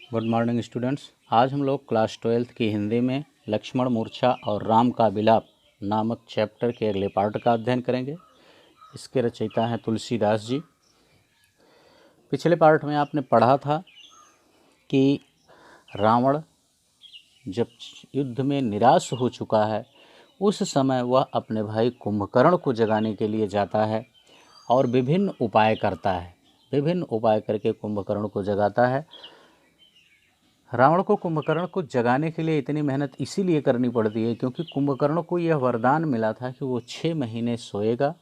Good morning students. आज हम लोग क्लास 12th की हिंदी में लक्ष्मण मूर्छा और राम का विलाप नामक चैप्टर के अगले पार्ट का अध्ययन करेंगे। इसके रचयिता हैं तुलसीदास जी। पिछले पार्ट में आपने पढ़ा था कि रावण जब युद्ध में निराश हो चुका है उस समय वह अपने भाई कुंभकर्ण को जगाने के लिए जाता है और विभिन्न उपाय करता है। विभिन्न उपाय करके कुंभकर्ण को जगाता है। रावण को कुंभकर्ण को जगाने के लिए इतनी मेहनत इसीलिए करनी पड़ती है क्योंकि कुंभकर्ण को यह वरदान मिला था कि वो 6 महीने सोएगा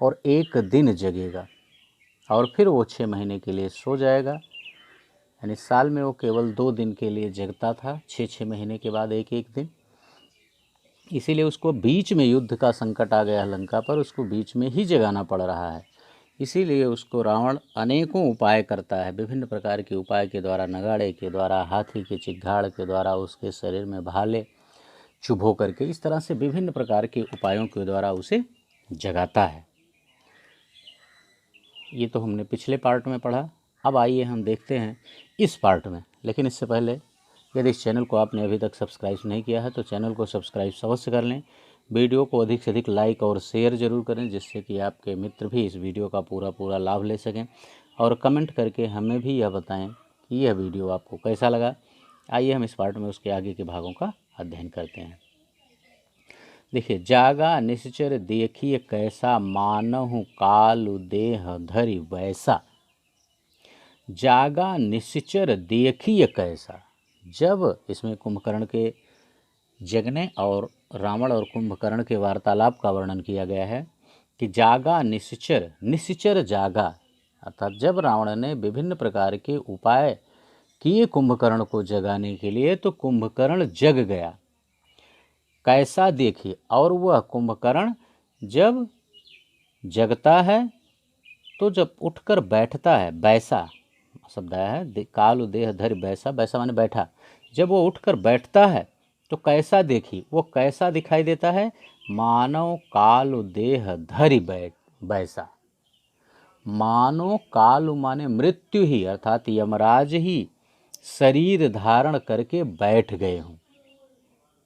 और 1 दिन जगेगा और फिर वो 6 महीने के लिए सो जाएगा। यानी साल में वो केवल 2 दिन के लिए जगता था, 6 महीने के बाद एक एक दिन। इसीलिए उसको बीच में युद्ध का संकट आ गया लंका पर, उसको बीच में ही जगाना पड़ रहा है। इसीलिए उसको रावण अनेकों उपाय करता है। विभिन्न प्रकार के उपाय के द्वारा, नगाड़े के द्वारा, हाथी के चिघाड़ के द्वारा, उसके शरीर में भाले चुभो करके, इस तरह से विभिन्न प्रकार के उपायों के द्वारा उसे जगाता है। ये तो हमने पिछले पार्ट में पढ़ा। अब आइए हम देखते हैं इस पार्ट में। लेकिन इससे पहले यदि इस चैनल को आपने अभी तक सब्सक्राइब नहीं किया है तो चैनल को सब्सक्राइब अवश्य कर लें। वीडियो को अधिक से अधिक लाइक और शेयर ज़रूर करें जिससे कि आपके मित्र भी इस वीडियो का पूरा लाभ ले सकें, और कमेंट करके हमें भी यह बताएं कि यह वीडियो आपको कैसा लगा। आइए हम इस पार्ट में उसके आगे के भागों का अध्ययन करते हैं। देखिए, जागा निश्चर देखिए कैसा, मानहु कालु देह धरि वैसा। जागा निश्चर देखिए कैसा। जब इसमें कुंभकर्ण के जगने और रावण और कुंभकर्ण के वार्तालाप का वर्णन किया गया है कि जागा निश्चर, निश्चर जागा, अर्थात जब रावण ने विभिन्न प्रकार के उपाय किए कुंभकर्ण को जगाने के लिए तो कुंभकर्ण जग गया। कैसा देखिए, और वह कुंभकर्ण जब जगता है तो जब उठकर बैठता है, बैसा शब्द आया है, कालु देह धरि बैसा, बैसा माने बैठा। जब वो उठकर बैठता है तो कैसा देखी, वो कैसा दिखाई देता है, मानव कालु देह धरि बैसा। मानो कालु माने मृत्यु ही, अर्थात यमराज ही शरीर धारण करके बैठ गए हों।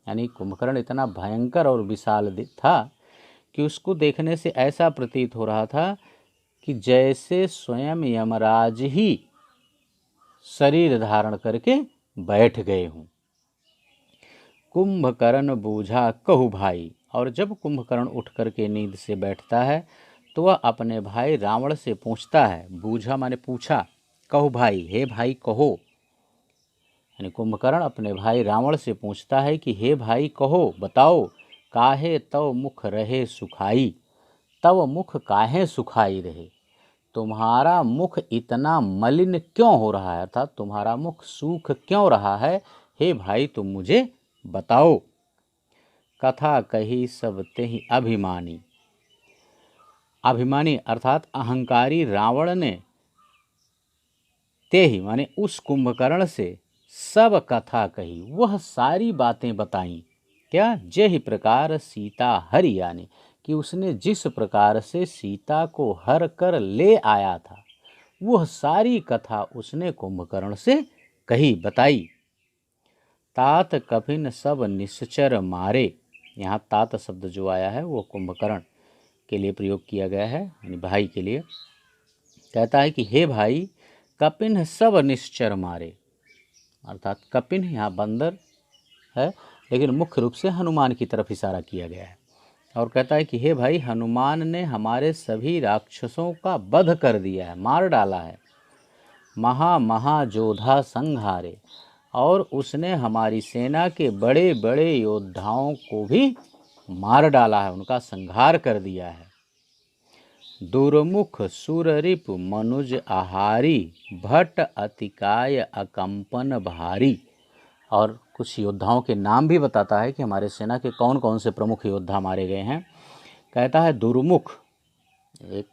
यानी कुंभकर्ण इतना भयंकर और विशाल था कि उसको देखने से ऐसा प्रतीत हो रहा था कि जैसे स्वयं यमराज ही शरीर धारण करके बैठ गए हों। कुंभकर्ण बूझा कहु भाई, और जब कुंभकर्ण उठ करके नींद से बैठता है तो वह अपने भाई रावण से पूछता है। बूझा माने पूछा, कहु भाई, हे भाई कहो। यानी कुंभकर्ण अपने भाई रावण से पूछता है कि हे भाई कहो, बताओ, काहे तव मुख रहे सुखाई, तव मुख काहे सुखाई रहे, तुम्हारा मुख इतना मलिन क्यों हो रहा है, अर्थात तुम्हारा मुख सूख क्यों रहा है, हे भाई तुम मुझे बताओ। कथा कही सब तेहि अभिमानी, अभिमानी अर्थात अहंकारी रावण ने तेहि माने उस कुंभकर्ण से सब कथा कही, वह सारी बातें बताई। क्या, जेहि प्रकार सीता हरि, यानी कि उसने जिस प्रकार से सीता को हर कर ले आया था वह सारी कथा उसने कुंभकर्ण से कही, बताई। तात कपिन सब निश्चर मारे, यहाँ तात शब्द जो आया है वो कुंभकर्ण के लिए प्रयोग किया गया है, यानी भाई के लिए। कहता है कि हे भाई, कपिन सब निश्चर मारे, अर्थात कपिन यहाँ बंदर है लेकिन मुख्य रूप से हनुमान की तरफ इशारा किया गया है। और कहता है कि हे भाई, हनुमान ने हमारे सभी राक्षसों का वध कर दिया है, मार डाला है। महाजोधा संहारे, और उसने हमारी सेना के बड़े बड़े योद्धाओं को भी मार डाला है, उनका संहार कर दिया है। दुर्मुख सुररिप मनुज आहारी, भट्ट अतिकाय अकंपन भारी। और कुछ योद्धाओं के नाम भी बताता है कि हमारे सेना के कौन कौन से प्रमुख योद्धा मारे गए हैं। कहता है दुर्मुख, एक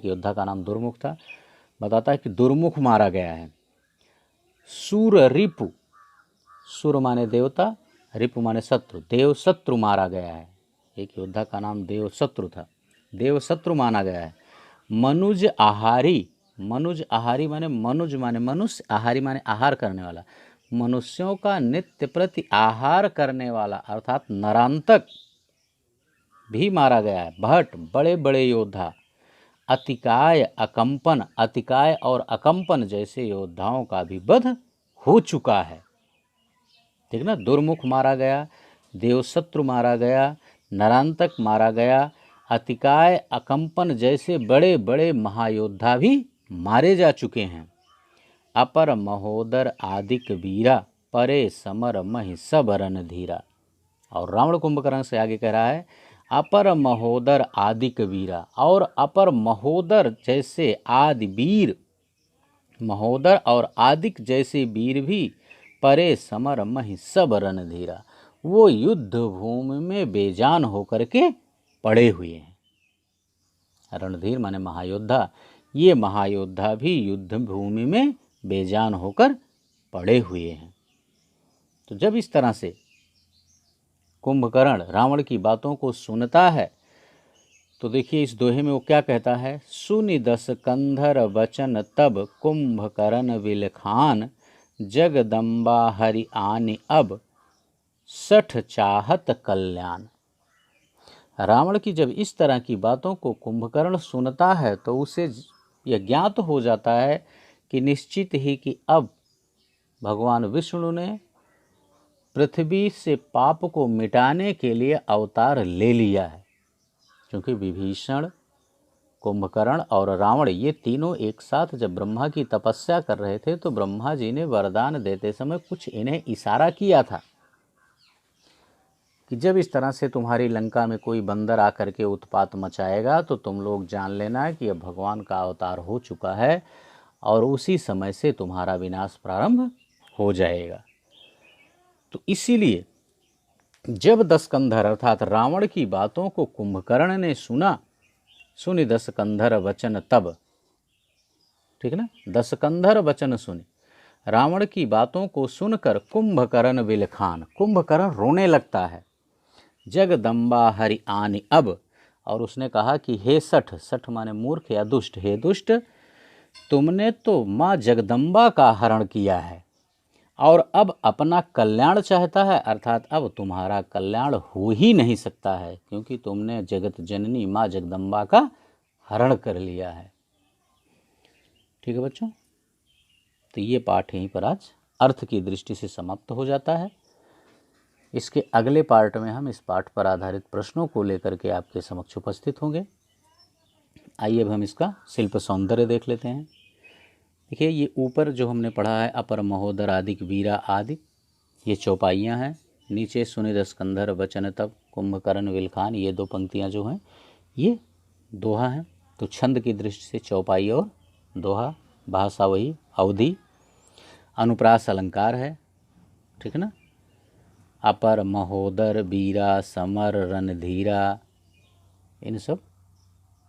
योद्धा का नाम दुर्मुख था, बताता है कि दुर्मुख मारा गया है। सुर रिपु, सुर माने देवता, रिपु माने शत्रु, देव शत्रु मारा गया है। एक योद्धा का नाम देव शत्रु था, देव शत्रु माना गया है। मनुज आहारी, मनुज आहारी माने मनुज माने मनुष्य, आहारी माने आहार करने वाला, मनुष्यों का नित्य प्रति आहार करने वाला अर्थात नरांतक भी मारा गया है। भट्ट बड़े बड़े योद्धा, अतिकाय अकंपन, अतिकाय और अकंपन जैसे योद्धाओं का भी वध हो चुका है। ठीक ना, दुर्मुख मारा गया, देवशत्रु मारा गया, नरांतक मारा गया, अतिकाय अकंपन जैसे बड़े बड़े महायोद्धा भी मारे जा चुके हैं। अपर महोदर आदिक वीरा, परे समर महि सब रन धीरा। और रावण कुंभकर्ण से आगे कह रहा है अपर महोदर आदिक वीरा, और अपर महोदर जैसे आदि वीर, महोदर और आदिक जैसे वीर भी, परे समर महि सब रन धीरा, वो युद्ध भूमि में बेजान होकर के पड़े हुए हैं। रणधीर माने महायोद्धा, ये महायोद्धा भी युद्ध भूमि में बेजान होकर पड़े हुए हैं। तो जब इस तरह से कुंभकर्ण रावण की बातों को सुनता है तो देखिए इस दोहे में वो क्या कहता है, सुनि दस कंधर वचन तब कुंभकर्ण विलखान, जगदम्बा हरि आनि अब सठ चाहत कल्याण। रावण की जब इस तरह की बातों को कुंभकर्ण सुनता है तो उसे यह ज्ञात हो जाता है कि निश्चित ही कि अब भगवान विष्णु ने पृथ्वी से पाप को मिटाने के लिए अवतार ले लिया है। क्योंकि विभीषण, कुंभकर्ण और रावण ये तीनों एक साथ जब ब्रह्मा की तपस्या कर रहे थे तो ब्रह्मा जी ने वरदान देते समय कुछ इन्हें इशारा किया था कि जब इस तरह से तुम्हारी लंका में कोई बंदर आकर के उत्पात मचाएगा तो तुम लोग जान लेना कि अब भगवान का अवतार हो चुका है और उसी समय से तुम्हारा विनाश प्रारंभ हो जाएगा। तो इसीलिए जब दशकंधर अर्थात रावण की बातों को कुंभकर्ण ने सुना, सुनि दशकंधर वचन तब, ठीक ना, दशकंधर वचन सुने, रावण की बातों को सुनकर कुंभकर्ण विलखान, कुंभकर्ण रोने लगता है। जगदम्बा हरि आनि अब, और उसने कहा कि हे सठ, सठ माने मूर्ख या दुष्ट, हे दुष्ट तुमने तो माँ जगदम्बा का हरण किया है और अब अपना कल्याण चाहता है, अर्थात अब तुम्हारा कल्याण हो ही नहीं सकता है क्योंकि तुमने जगत जननी माँ जगदम्बा का हरण कर लिया है। ठीक है बच्चों, तो ये पाठ यहीं पर आज अर्थ की दृष्टि से समाप्त हो जाता है। इसके अगले पार्ट में हम इस पाठ पर आधारित प्रश्नों को लेकर के आपके समक्ष उपस्थित होंगे। आइए अब हम इसका शिल्प सौंदर्य देख लेते हैं। देखिए ये ऊपर जो हमने पढ़ा है अपर महोदर आदिक वीरा आदि, ये चौपाइयाँ हैं। नीचे सुनि दशकंधर वचन तब कुंभकर्ण विलखान, ये दो पंक्तियाँ जो हैं ये दोहा हैं। तो छंद की दृष्टि से चौपाई और दोहा, भाषा वही अवधि, अनुप्रास अलंकार है। ठीक है ना, अपर महोदर वीरा समर रणधीरा, इन सब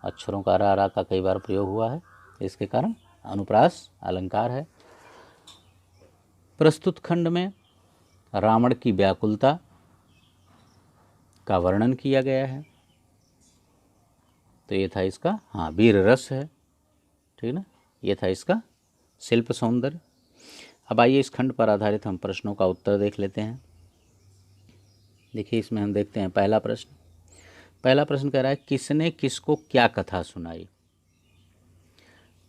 अक्षरों का रा का कई बार प्रयोग हुआ है, इसके कारण अनुप्रास अलंकार है। प्रस्तुत खंड में रावण की व्याकुलता का वर्णन किया गया है। तो ये था इसका वीर रस है, ठीक ना, ये था इसका शिल्प सौंदर्य। अब आइए इस खंड पर आधारित हम प्रश्नों का उत्तर देख लेते हैं। देखिए इसमें हम देखते हैं पहला प्रश्न कह रहा है किसने किसको क्या कथा सुनाई।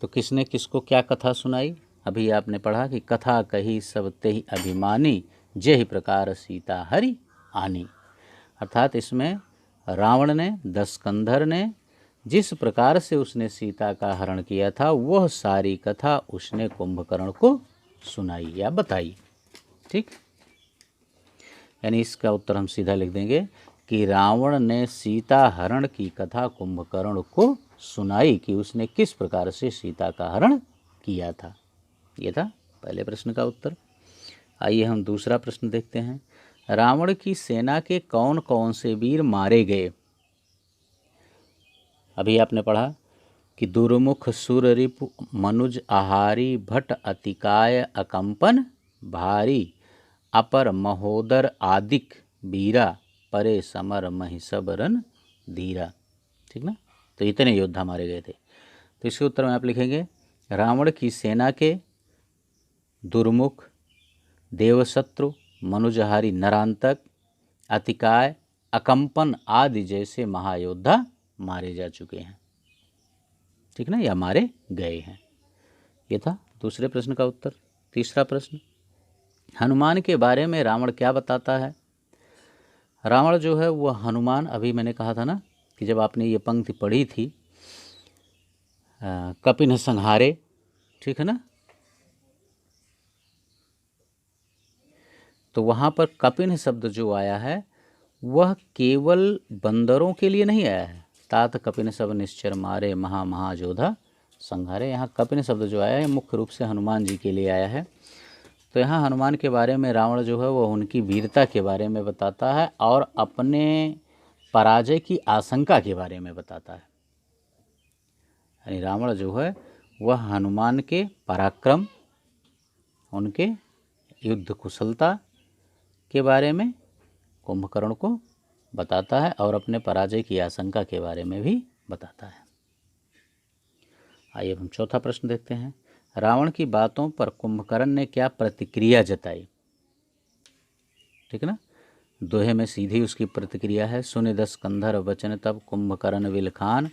तो किसने किसको क्या कथा सुनाई, अभी आपने पढ़ा कि कथा कही सब तेहि अभिमानी, जेहि प्रकार सीता हरि आनी। अर्थात इसमें रावण ने, दशकंधर ने जिस प्रकार से उसने सीता का हरण किया था वह सारी कथा उसने कुंभकर्ण को सुनाई या बताई। ठीक, यानी इसका उत्तर हम सीधा लिख देंगे कि रावण ने सीता हरण की कथा कुंभकर्ण को सुनाई कि उसने किस प्रकार से सीता का हरण किया था। ये था पहले प्रश्न का उत्तर। आइए हम दूसरा प्रश्न देखते हैं। रावण की सेना के कौन कौन से वीर मारे गए। अभी आपने पढ़ा कि दुर्मुख सुररिपु मनुज आहारी, भट अतिकाय अकंपन भारी, अपर महोदर आदिक वीरा, परे समर महि सब रन धीरा। ठीक ना, तो इतने योद्धा मारे गए थे। तो इसके उत्तर में आप लिखेंगे रावण की सेना के दुर्मुख, देवशत्रु, मनुजहारी नरांतक, अतिकाय, अकंपन आदि जैसे महायोद्धा मारे जा चुके हैं। ठीक ना, या मारे गए हैं। ये था दूसरे प्रश्न का उत्तर। तीसरा प्रश्न, हनुमान के बारे में रावण क्या बताता है? रावण जो है वह हनुमान, अभी मैंने कहा था ना कि जब आपने ये पंक्ति पढ़ी थी कपिन संहारे, ठीक है ना, तो वहाँ पर कपिन शब्द जो आया है वह केवल बंदरों के लिए नहीं आया है। तात कपिन सब निश्चर मारे महाजोधा संहारे, यहाँ कपिन शब्द जो आया है मुख्य रूप से हनुमान जी के लिए आया है। तो यहाँ हनुमान के बारे में रावण जो है वह उनकी वीरता के बारे में बताता है और अपने पराजय की आशंका के बारे में बताता है। यानी रावण जो है वह हनुमान के पराक्रम, उनके युद्ध कुशलता के बारे में कुंभकर्ण को बताता है और अपने पराजय की आशंका के बारे में भी बताता है। आइए हम चौथा प्रश्न देखते हैं। रावण की बातों पर कुंभकर्ण ने क्या प्रतिक्रिया जताई? ठीक है ना, दोहे में सीधी उसकी प्रतिक्रिया है, सुने दस कंधर वचन तब कुंभकर्ण विलखान,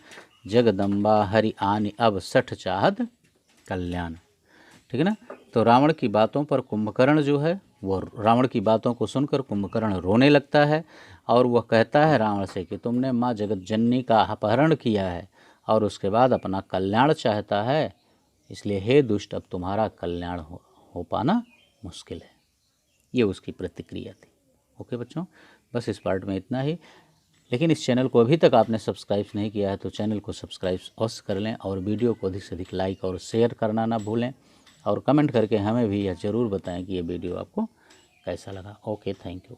जगदम्बा हरि आनि अब सठ चाहत कल्याण। ठीक है ना, तो रावण की बातों पर कुंभकर्ण जो है वो रावण की बातों को सुनकर कुंभकर्ण रोने लगता है और वह कहता है रावण से कि तुमने माँ जगत जननी का अपहरण किया है और उसके बाद अपना कल्याण चाहता है, इसलिए हे दुष्ट अब तुम्हारा कल्याण हो पाना मुश्किल है। ये उसकी प्रतिक्रिया थी। ओके बच्चों, बस इस पार्ट में इतना ही। लेकिन इस चैनल को अभी तक आपने सब्सक्राइब नहीं किया है तो चैनल को सब्सक्राइब अवश्य कर लें और वीडियो को अधिक से अधिक लाइक और शेयर करना ना भूलें और कमेंट करके हमें भी यह ज़रूर बताएं कि ये वीडियो आपको कैसा लगा। Okay, thank you.